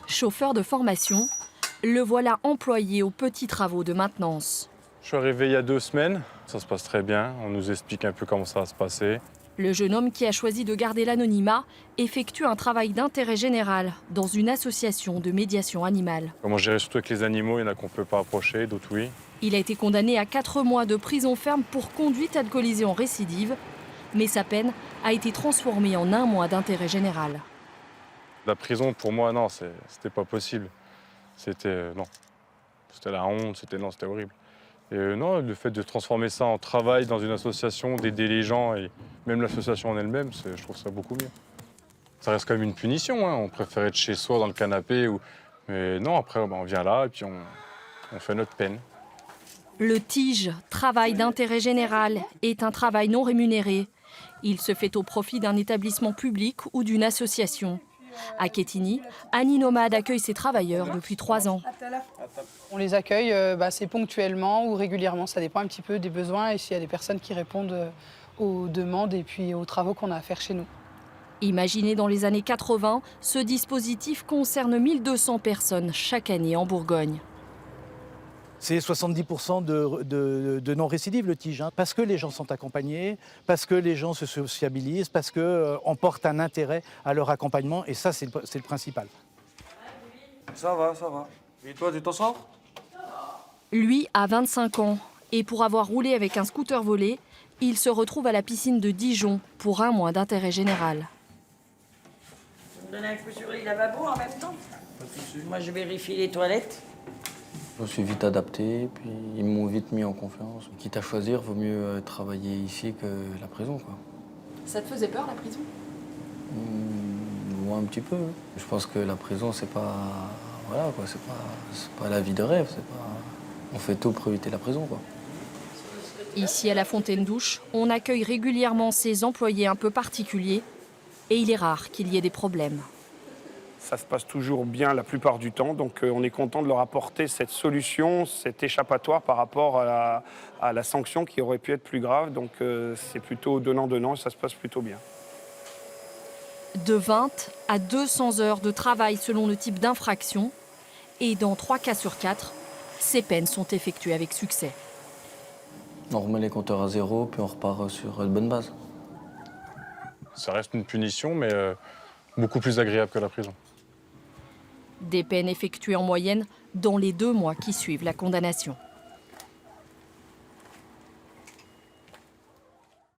Chauffeur de formation, le voilà employé aux petits travaux de maintenance. Je suis arrivé il y a 2 semaines, ça se passe très bien, on nous explique un peu comment ça va se passer. Le jeune homme qui a choisi de garder l'anonymat effectue un travail d'intérêt général dans une association de médiation animale. Comment gérer surtout avec les animaux, il y en a qu'on ne peut pas approcher, d'autres oui. Il a été condamné à 4 mois de prison ferme pour conduite à de collision récidive, mais sa peine a été transformée en 1 mois d'intérêt général. La prison, pour moi, non, c'était pas possible. Non, c'était la honte, c'était horrible. Et non, le fait de transformer ça en travail dans une association, d'aider les gens et même l'association en elle-même, je trouve ça beaucoup mieux. Ça reste quand même une punition, hein. On préfère être chez soi dans le canapé. Mais non, après, on vient là et puis on fait notre peine. Le TIG, travail d'intérêt général, est un travail non rémunéré. Il se fait au profit d'un établissement public ou d'une association. À Quetigny, Annie Nomade accueille ses travailleurs depuis 3 ans. On les accueille c'est ponctuellement ou régulièrement, ça dépend un petit peu des besoins et s'il y a des personnes qui répondent aux demandes et puis aux travaux qu'on a à faire chez nous. Imaginé dans les années 80, ce dispositif concerne 1200 personnes chaque année en Bourgogne. C'est 70% de non-récidive, le TIG, hein, parce que les gens sont accompagnés, parce que les gens se sociabilisent, parce qu'on porte un intérêt à leur accompagnement, et ça, c'est le principal. Ça va. Et toi, tu t'en sors? Lui a 25 ans, et pour avoir roulé avec un scooter volé, il se retrouve à la piscine de Dijon pour 1 mois d'intérêt général. Vous me donnez un coup sur les lavabos en même temps? Moi, je vérifie les toilettes. Je me suis vite adapté, puis ils m'ont vite mis en confiance. Quitte à choisir, vaut mieux travailler ici que la prison, quoi. Ça te faisait peur, la prison? Ouais, un petit peu. Je pense que la prison, c'est pas... Voilà, quoi, c'est pas la vie de rêve, c'est pas... On fait tout pour éviter la prison, quoi. Ici, à la Fontaine-Douche, on accueille régulièrement ces employés un peu particuliers, et il est rare qu'il y ait des problèmes. Ça se passe toujours bien la plupart du temps, donc on est content de leur apporter cette solution, cet échappatoire par rapport à la sanction qui aurait pu être plus grave. Donc c'est plutôt donnant-donnant et ça se passe plutôt bien. De 20 à 200 heures de travail selon le type d'infraction, et dans 3 cas sur 4, ces peines sont effectuées avec succès. On remet les compteurs à zéro, puis on repart sur de bonnes bases. Ça reste une punition, mais beaucoup plus agréable que la prison. Des peines effectuées en moyenne dans les 2 mois qui suivent la condamnation.